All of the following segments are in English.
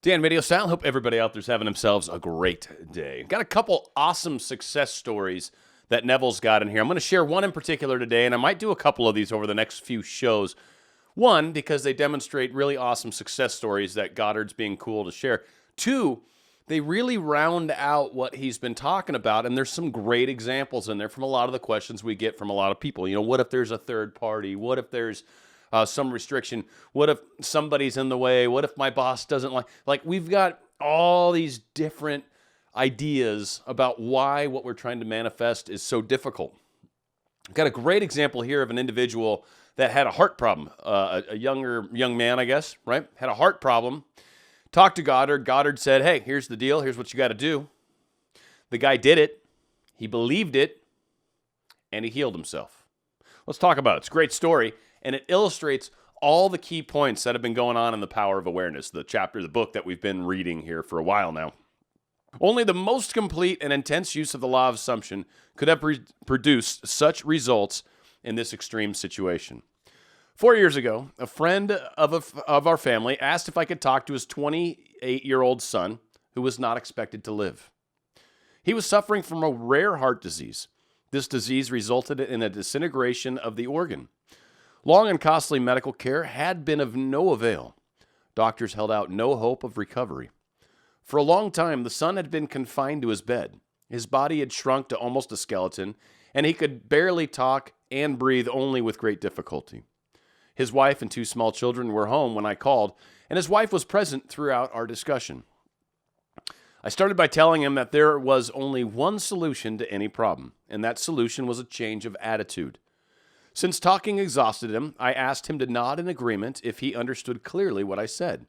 Dan RadioStyle. Hope everybody out there's having themselves a great day. Got a couple awesome success stories that Neville's got in here. I'm going to share one in particular today, and I might do a couple of these over the next few shows. One, because they demonstrate really awesome success stories that Goddard's being cool to share. Two, they really round out what he's been talking about, and there's some great examples in there from a lot of the questions we get from a lot of people. You know, what if there's a third party? What if there's some restriction? What if somebody's in the way? What if my boss doesn't like, we've got all these different ideas about why what we're trying to manifest is so difficult. I've got a great example here of an individual that had a heart problem, a young man, I guess, right? Had a heart problem. Talked to Goddard. Goddard said, hey, here's the deal. Here's what you got to do. The guy did it. He believed it, and he healed himself. Let's talk about it. It's a great story. And it illustrates all the key points that have been going on in the Power of Awareness, the book that we've been reading here for a while now. Only the most complete and intense use of the law of assumption could have produced such results in this extreme situation. 4 years ago, a friend of our family asked if I could talk to his 28-year-old son who was not expected to live. He was suffering from a rare heart disease. This disease resulted in a disintegration of the organ. Long and costly medical care had been of no avail. Doctors held out no hope of recovery. For a long time, the son had been confined to his bed. His body had shrunk to almost a skeleton, and he could barely talk and breathe only with great difficulty. His wife and two small children were home when I called, and his wife was present throughout our discussion. I started by telling him that there was only one solution to any problem, and that solution was a change of attitude. Since talking exhausted him, I asked him to nod in agreement if he understood clearly what I said.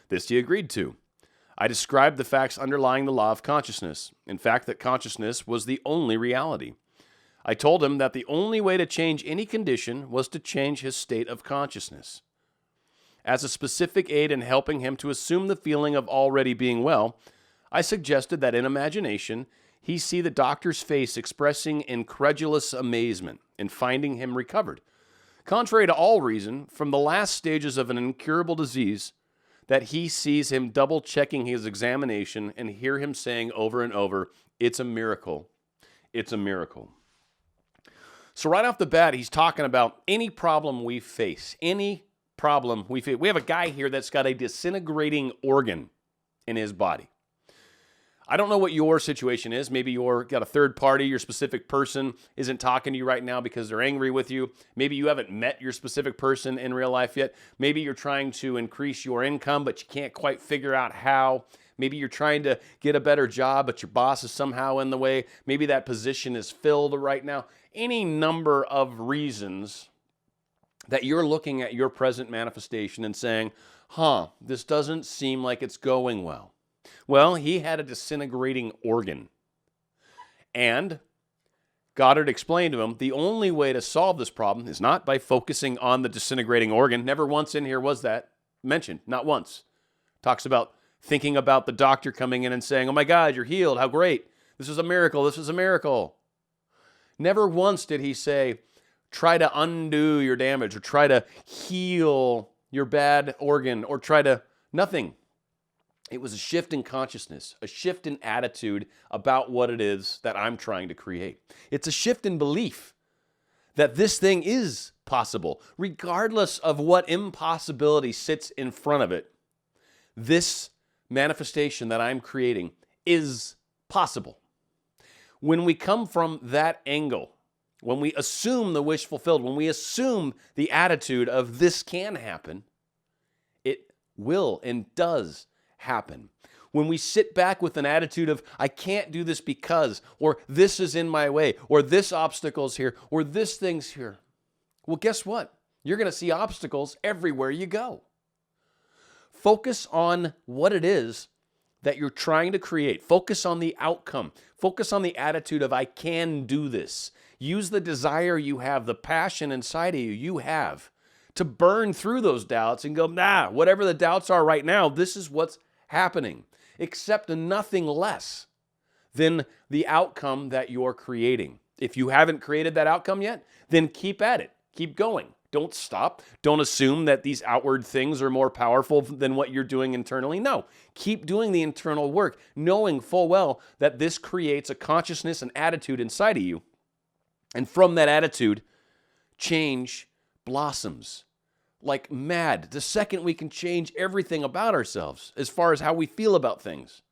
This he agreed to. I described the facts underlying the law of consciousness, in fact, that consciousness was the only reality. I told him that the only way to change any condition was to change his state of consciousness. As a specific aid in helping him to assume the feeling of already being well, I suggested that in imagination, he see the doctor's face expressing incredulous amazement in finding him recovered. Contrary to all reason, from the last stages of an incurable disease, that he sees him double-checking his examination and hear him saying over and over, it's a miracle. It's a miracle. So right off the bat, he's talking about any problem we face. Any problem we face. We have a guy here that's got a disintegrating organ in his body. I don't know what your situation is. Maybe you've got a third party, your specific person isn't talking to you right now because they're angry with you. Maybe you haven't met your specific person in real life yet. Maybe you're trying to increase your income, but you can't quite figure out how. Maybe you're trying to get a better job, but your boss is somehow in the way. Maybe that position is filled right now. Any number of reasons that you're looking at your present manifestation and saying, this doesn't seem like it's going well. Well, he had a disintegrating organ. And Goddard explained to him the only way to solve this problem is not by focusing on the disintegrating organ. Never once in here was that mentioned, not once. Talks about thinking about the doctor coming in and saying, oh my God, you're healed, how great. This is a miracle, this is a miracle. Never once did he say, try to undo your damage or try to heal your bad organ or nothing. It was a shift in consciousness, a shift in attitude about what it is that I'm trying to create. It's a shift in belief that this thing is possible, regardless of what impossibility sits in front of it. This manifestation that I'm creating is possible. When we come from that angle, when we assume the wish fulfilled, when we assume the attitude of this can happen, it will and does happen. When we sit back with an attitude of, I can't do this because, or this is in my way, or this obstacle's here, or this thing's here. Well, guess what? You're going to see obstacles everywhere you go. Focus on what it is that you're trying to create. Focus on the outcome. Focus on the attitude of, I can do this. Use the desire you have, the passion inside of you have, to burn through those doubts and go, whatever the doubts are right now, this is what's happening. Accept nothing less than the outcome that you're creating. If you haven't created that outcome yet, then keep at it. Keep going. Don't stop. Don't assume that these outward things are more powerful than what you're doing internally. No, keep doing the internal work, knowing full well that this creates a consciousness and attitude inside of you. And from that attitude, change blossoms like mad. The second we can change everything about ourselves as far as how we feel about things,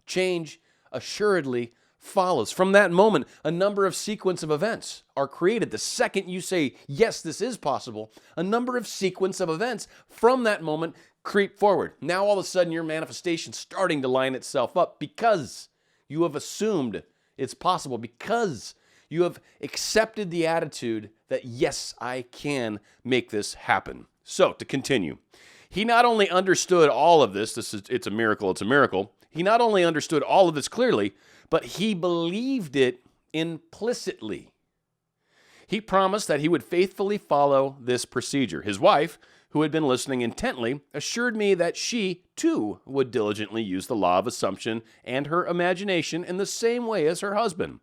change assuredly follows. From that moment, a number of sequence of events are created. The second you say, yes, this is possible, a number of sequence of events from that moment creep forward. Now all of a sudden your manifestation's starting to line itself up because you have assumed it's possible, because you have accepted the attitude that, yes, I can make this happen. So to continue, he not only understood all of this, it's a miracle. He not only understood all of this clearly, but he believed it implicitly. He promised that he would faithfully follow this procedure. His wife, who had been listening intently, assured me that she, too, would diligently use the law of assumption and her imagination in the same way as her husband.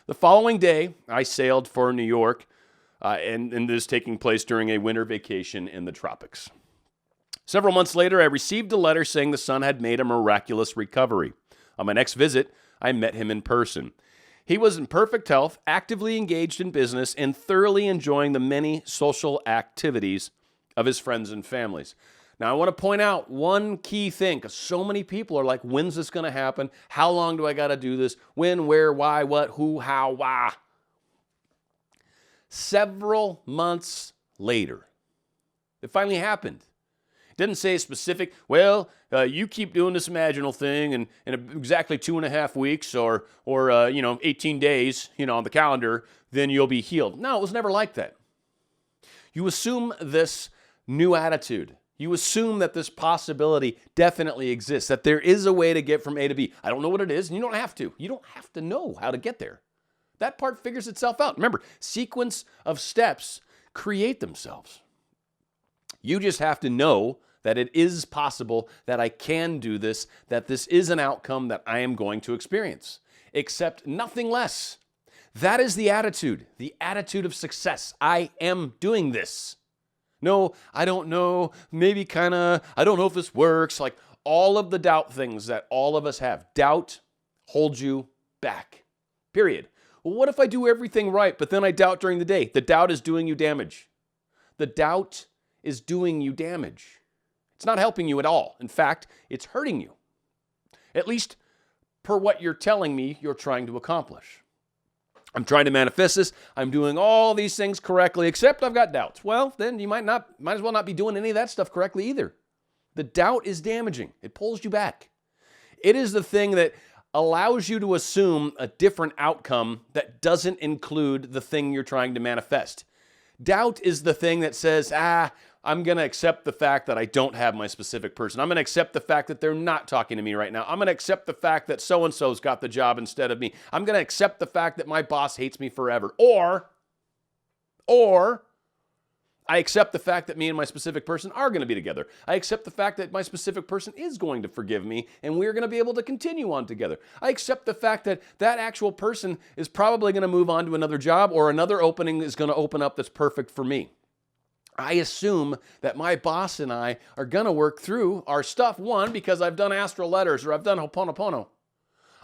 The following day, I sailed for New York, and this taking place during a winter vacation in the tropics. Several months later, I received a letter saying the son had made a miraculous recovery. On my next visit, I met him in person. He was in perfect health, actively engaged in business, and thoroughly enjoying the many social activities of his friends and families. Now, I want to point out one key thing, because so many people are like, when's this going to happen? How long do I got to do this? When, where, why, what, who, how, why? Several months later, it finally happened. Didn't say specific, well, you keep doing this imaginal thing and in exactly 2.5 weeks or 18 days, on the calendar, then you'll be healed. No, it was never like that. You assume this new attitude. You assume that this possibility definitely exists, that there is a way to get from A to B. I don't know what it is, and you don't have to. You don't have to know how to get there. That part figures itself out. Remember, sequence of steps create themselves. You just have to know that it is possible, that I can do this, that this is an outcome that I am going to experience. Accept nothing less. That is the attitude of success. I am doing this. No, I don't know, maybe I don't know if this works. Like all of the doubt things that all of us have. Doubt holds you back, period. Well, what if I do everything right, but then I doubt during the day? The doubt is doing you damage. The doubt is doing you damage. It's not helping you at all. In fact, it's hurting you. At least per what you're telling me you're trying to accomplish. I'm trying to manifest this. I'm doing all these things correctly, except I've got doubts. Well, then you might as well not be doing any of that stuff correctly either. The doubt is damaging. It pulls you back. It is the thing that allows you to assume a different outcome that doesn't include the thing you're trying to manifest. Doubt is the thing that says, I'm going to accept the fact that I don't have my specific person. I'm going to accept the fact that they're not talking to me right now. I'm going to accept the fact that so-and-so's got the job instead of me. I'm going to accept the fact that my boss hates me forever. Or I accept the fact that me and my specific person are going to be together. I accept the fact that my specific person is going to forgive me and we're going to be able to continue on together. I accept the fact that that actual person is probably going to move on to another job or another opening is going to open up that's perfect for me. I assume that my boss and I are going to work through our stuff, one, because I've done astral letters or I've done Ho'oponopono.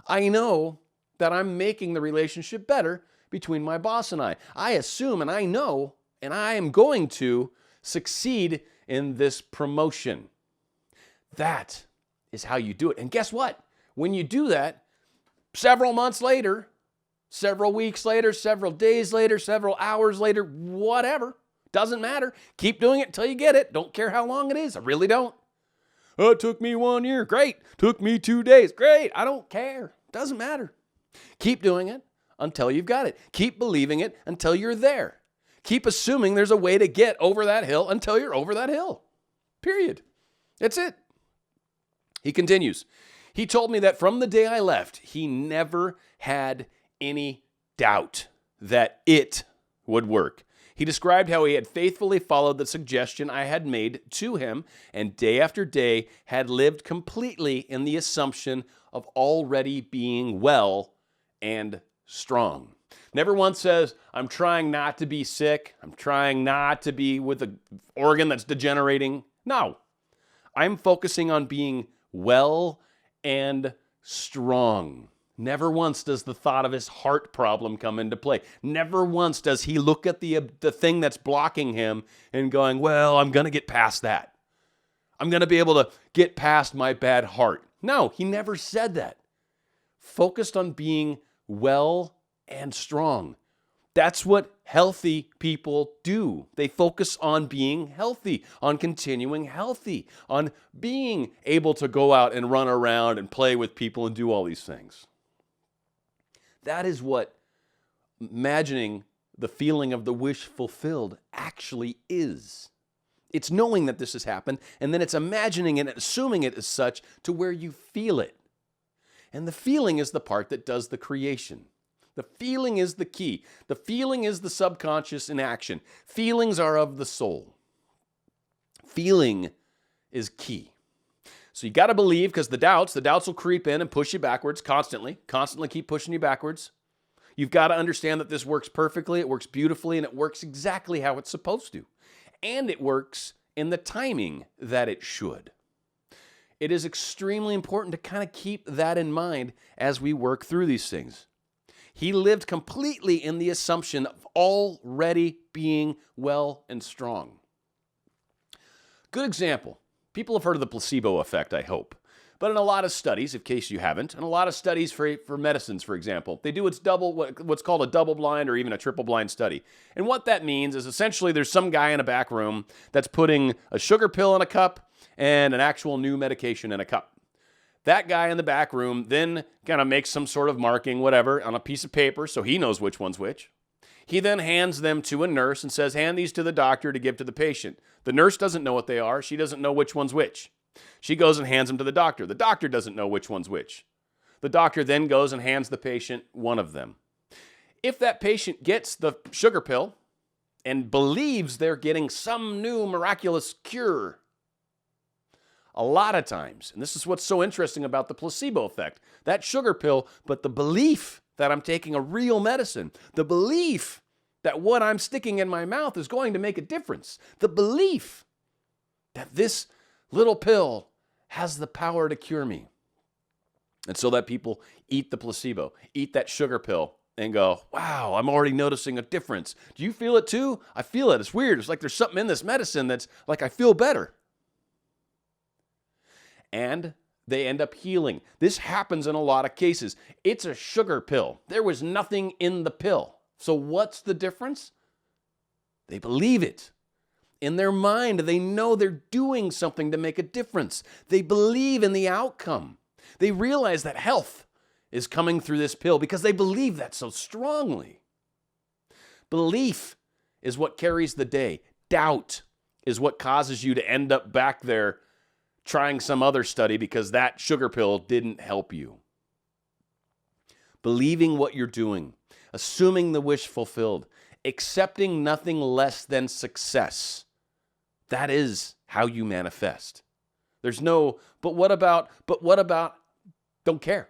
I know that I'm making the relationship better between my boss and I. I assume and I know and I am going to succeed in this promotion. That is how you do it. And guess what? When you do that, several months later, several weeks later, several days later, several hours later, whatever, doesn't matter. Keep doing it until you get it. Don't care how long it is. I really don't. Oh, it took me 1 year. Great. Took me 2 days. Great. I don't care. Doesn't matter. Keep doing it until you've got it. Keep believing it until you're there. Keep assuming there's a way to get over that hill until you're over that hill. Period. That's it. He continues. He told me that from the day I left, he never had any doubt that it would work. He described how he had faithfully followed the suggestion I had made to him and day after day had lived completely in the assumption of already being well and strong. Never once says, I'm trying not to be sick. I'm trying not to be with an organ that's degenerating. No. I'm focusing on being well and strong. Never once does the thought of his heart problem come into play. Never once does he look at the thing that's blocking him and going, well, I'm going to get past that. I'm going to be able to get past my bad heart. No, he never said that. Focused on being well and strong. That's what healthy people do. They focus on being healthy, on continuing healthy, on being able to go out and run around and play with people and do all these things. That is what imagining the feeling of the wish fulfilled actually is. It's knowing that this has happened, and then it's imagining it and assuming it as such to where you feel it. And the feeling is the part that does the creation. The feeling is the key. The feeling is the subconscious in action. Feelings are of the soul. Feeling is key. So you got to believe, because the doubts will creep in and push you backwards constantly keep pushing you backwards. You've got to understand that this works perfectly, it works beautifully, and it works exactly how it's supposed to. And it works in the timing that it should. It is extremely important to kind of keep that in mind as we work through these things. He lived completely in the assumption of already being well and strong. Good example. People have heard of the placebo effect, I hope. But in a lot of studies, in case you haven't, in a lot of studies for medicines, for example, they do what's called a double-blind or even a triple-blind study. And what that means is essentially there's some guy in a back room that's putting a sugar pill in a cup and an actual new medication in a cup. That guy in the back room then kind of makes some sort of marking, whatever, on a piece of paper so he knows which one's which. He then hands them to a nurse and says, hand these to the doctor to give to the patient. The nurse doesn't know what they are. She doesn't know which one's which. She goes and hands them to the doctor. The doctor doesn't know which one's which. The doctor then goes and hands the patient one of them. If that patient gets the sugar pill and believes they're getting some new miraculous cure, a lot of times, and this is what's so interesting about the placebo effect, that sugar pill, but the belief that I'm taking a real medicine, the belief that what I'm sticking in my mouth is going to make a difference, the belief that this little pill has the power to cure me. And so that people eat the placebo, eat that sugar pill, and go, wow, I'm already noticing a difference. Do you feel it too? I feel it. It's weird. It's like there's something in this medicine that's like I feel better. And they end up healing. This happens in a lot of cases. It's a sugar pill. There was nothing in the pill. So what's the difference? They believe it. In their mind, they know they're doing something to make a difference. They believe in the outcome. They realize that health is coming through this pill because they believe that so strongly. Belief is what carries the day. Doubt is what causes you to end up back there trying some other study because that sugar pill didn't help you. Believing what you're doing, assuming the wish fulfilled, accepting nothing less than success. That is how you manifest. There's no, but what about, don't care.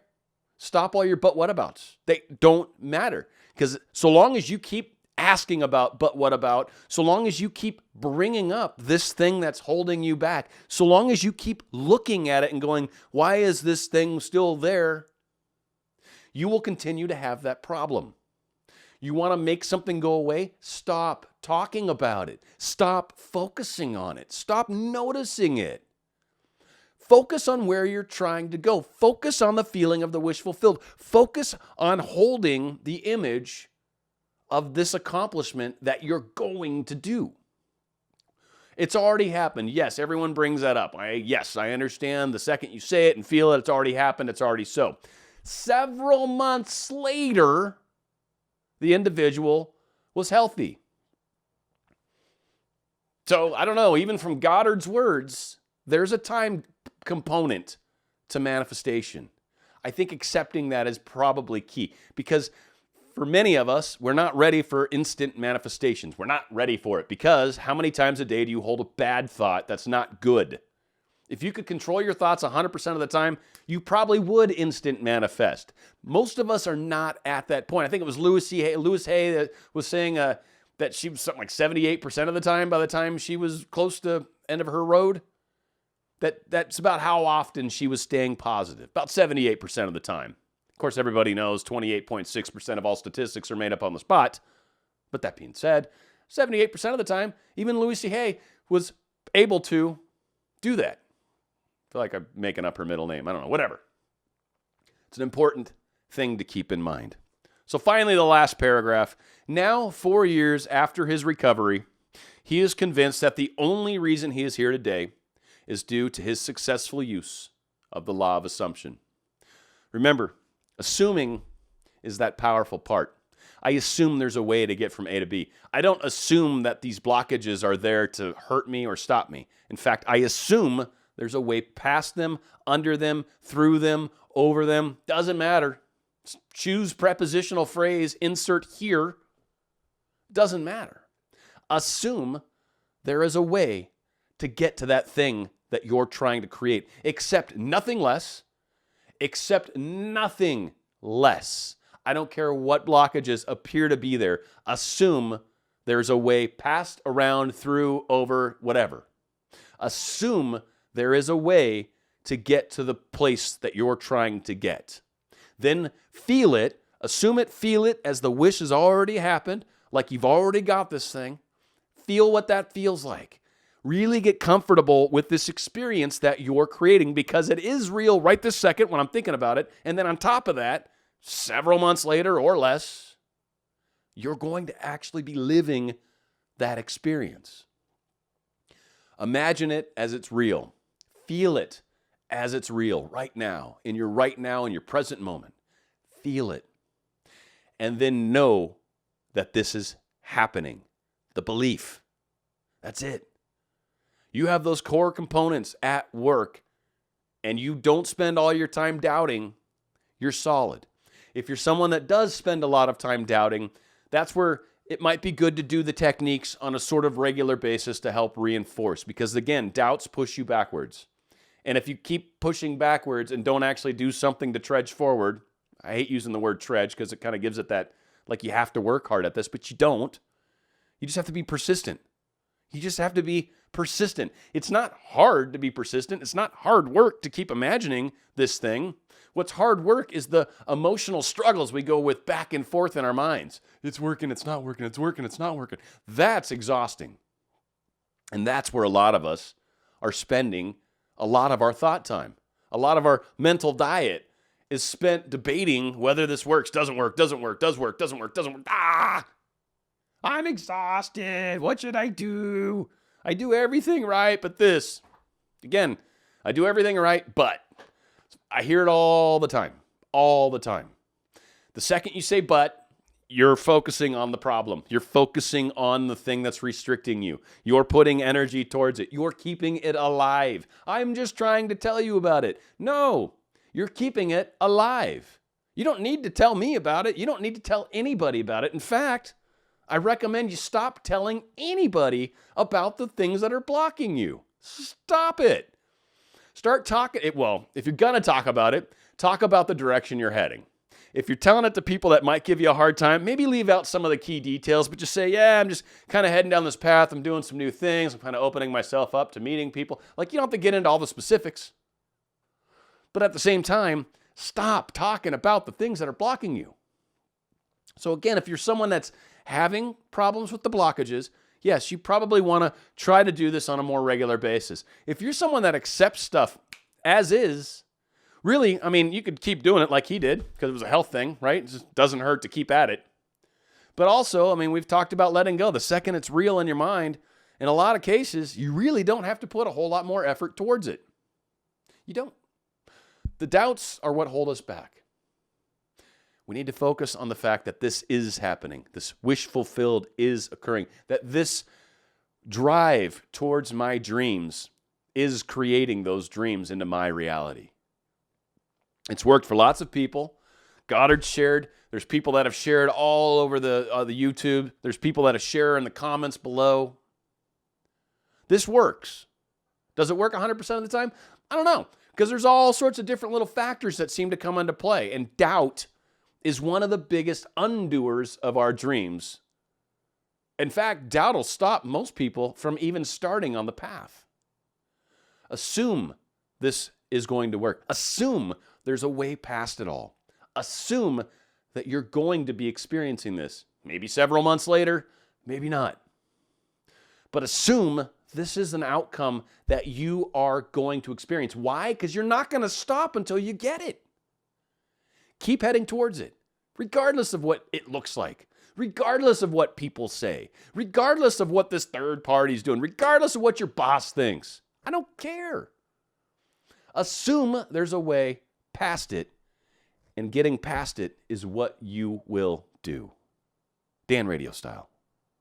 Stop all your but what abouts. They don't matter. Because so long as you keep asking about, but what about, so long as you keep bringing up this thing that's holding you back, so long as you keep looking at it and going, why is this thing still there? You will continue to have that problem. You want to make something go away? Stop talking about it. Stop focusing on it. Stop noticing it. Focus on where you're trying to go. Focus on the feeling of the wish fulfilled. Focus on holding the image of this accomplishment that you're going to do. It's already happened. Yes, everyone brings that up. Yes, I understand. The second you say it and feel it, it's already happened. It's already so. Several months later, the individual was healthy. So, I don't know, even from Goddard's words, there's a time component to manifestation. I think accepting that is probably key because for many of us, we're not ready for instant manifestations. We're not ready for it because how many times a day do you hold a bad thought that's not good? If you could control your thoughts 100% of the time, you probably would instant manifest. Most of us are not at that point. I think it was Louis Hay that was saying that she was something like 78% of the time by the time she was close to end of her road. That's about how often she was staying positive, about 78% of the time. Of course, everybody knows 28.6% of all statistics are made up on the spot. But that being said, 78% of the time, even Louis Hay was able to do that. I feel like I'm making up her middle name. I don't know, whatever. It's an important thing to keep in mind. So finally, the last paragraph. Now, 4 years after his recovery, he is convinced that the only reason he is here today is due to his successful use of the law of assumption. Remember, assuming is that powerful part. I assume there's a way to get from A to B. I don't assume that these blockages are there to hurt me or stop me. In fact, I assume there's a way past them, under them, through them, over them. Doesn't matter. Choose prepositional phrase, insert here. Doesn't matter. Assume there is a way to get to that thing that you're trying to create. Accept nothing less. Accept nothing less. I don't care what blockages appear to be there. Assume there's a way past, around, through, over, whatever. Assume there is a way to get to the place that you're trying to get. Then feel it, assume it, feel it as the wish has already happened, like you've already got this thing. Feel what that feels like. Really get comfortable with this experience that you're creating because it is real right this second when I'm thinking about it. And then on top of that, several months later or less, you're going to actually be living that experience. Imagine it as it's real. Feel it as it's real right now, in your present moment. Feel it. And then know that this is happening. The belief. That's it. You have those core components at work and you don't spend all your time doubting, you're solid. If you're someone that does spend a lot of time doubting, that's where it might be good to do the techniques on a sort of regular basis to help reinforce. Because again, doubts push you backwards. And if you keep pushing backwards and don't actually do something to trudge forward, I hate using the word trudge because it kind of gives it that, like you have to work hard at this, but you don't. You just have to be persistent. You just have to be persistent. It's not hard to be persistent. It's not hard work to keep imagining this thing. What's hard work is the emotional struggles we go with back and forth in our minds. It's working, it's not working, it's working, it's not working. That's exhausting. And that's where a lot of us are spending a lot of our thought time. A lot of our mental diet is spent debating whether this works, doesn't work, doesn't work, does work, doesn't work, doesn't work. I'm exhausted. What should I do? I do everything right, but this. Again, I do everything right, but. I hear it all the time. All the time. The second you say but, you're focusing on the problem. You're focusing on the thing that's restricting you. You're putting energy towards it. You're keeping it alive. I'm just trying to tell you about it. No, you're keeping it alive. You don't need to tell me about it. You don't need to tell anybody about it. In fact, I recommend you stop telling anybody about the things that are blocking you. Stop it. Start talking. Well, if you're going to talk about it, talk about the direction you're heading. If you're telling it to people that might give you a hard time, maybe leave out some of the key details, but just say, yeah, I'm just kind of heading down this path. I'm doing some new things. I'm kind of opening myself up to meeting people. Like, you don't have to get into all the specifics. But at the same time, stop talking about the things that are blocking you. So again, if you're someone that's having problems with the blockages, yes, you probably want to try to do this on a more regular basis. If you're someone that accepts stuff as is, really, I mean, you could keep doing it like he did because it was a health thing, right? It just doesn't hurt to keep at it. But also, I mean, we've talked about letting go. The second it's real in your mind, in a lot of cases, you really don't have to put a whole lot more effort towards it. You don't. The doubts are what hold us back. We need to focus on the fact that this is happening. This wish fulfilled is occurring. That this drive towards my dreams is creating those dreams into my reality. It's worked for lots of people. Goddard shared. There's people that have shared all over the YouTube. There's people that have shared in the comments below. This works. Does it work 100% of the time? I don't know, because there's all sorts of different little factors that seem to come into play, and doubt is one of the biggest undoers of our dreams. In fact, doubt will stop most people from even starting on the path. Assume this is going to work. Assume there's a way past it all. Assume that you're going to be experiencing this. Maybe several months later, maybe not. But assume this is an outcome that you are going to experience. Why? Because you're not going to stop until you get it. Keep heading towards it, regardless of what it looks like, regardless of what people say, regardless of what this third party's doing, regardless of what your boss thinks. I don't care. Assume there's a way past it, and getting past it is what you will do. Dan Radio Style.